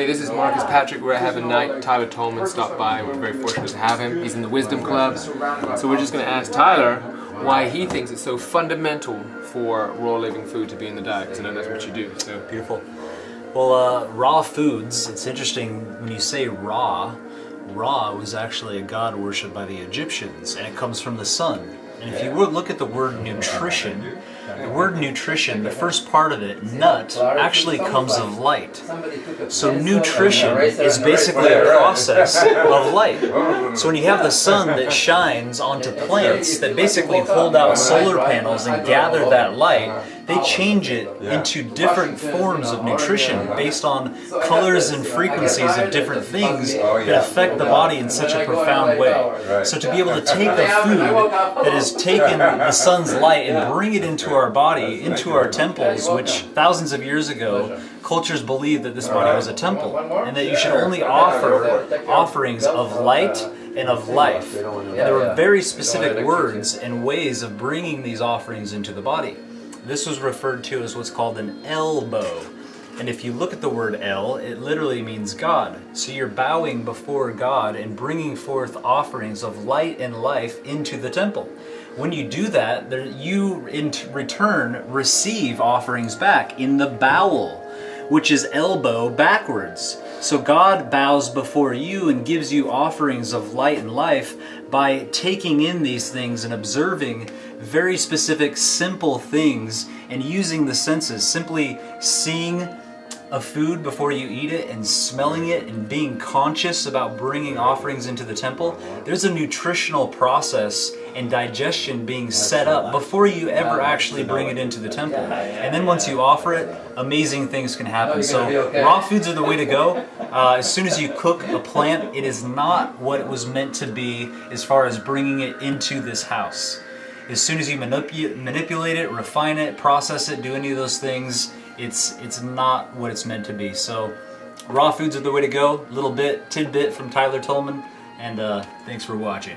Hey, this is Marcus Patrick. We're having night. Tyler Tolman stopped by. We're very fortunate to have him. He's in the Wisdom Club. So we're just going to ask Tyler why he thinks it's so fundamental for raw living food to be in the diet, because I know that's what you do. So beautiful. Well, raw foods, it's interesting when you say raw, Ra was actually a god worshipped by the Egyptians, and it comes from the sun. And if you would look at the word nutrition, the first part of it, nut, actually comes of light. So nutrition is basically a process of light. So when you have the sun that shines onto plants that basically hold out solar panels and gather that light, they change it into different forms of nutrition based on colors and frequencies of different things that affect the body in such a profound way. So to be able to take a food that has taken the sun's light and bring it into our body, into our temples, which thousands of years ago, cultures believed that this body was a temple, and that you should only offer offerings of light and of life. And there were very specific words and ways of bringing these offerings into the body. This was referred to as what's called an elbow. And if you look at the word El, it literally means God. So you're bowing before God and bringing forth offerings of light and life into the temple. When you do that, you in return receive offerings back in the bowel, which is elbow backwards. So God bows before you and gives you offerings of light and life by taking in these things and observing very specific, simple things and using the senses, simply seeing a food before you eat it and smelling it and being conscious about bringing offerings into the temple. There's a nutritional process and digestion being set up before you ever actually bring it into the temple. And then once you offer it, amazing things can happen. So raw foods are the way to go. As soon as you cook a plant, it is not what it was meant to be as far as bringing it into this house. As soon as you manipulate it, refine it, process it, do any of those things, it's not what it's meant to be. So raw foods are the way to go. Little tidbit from Tyler Tolman, and thanks for watching.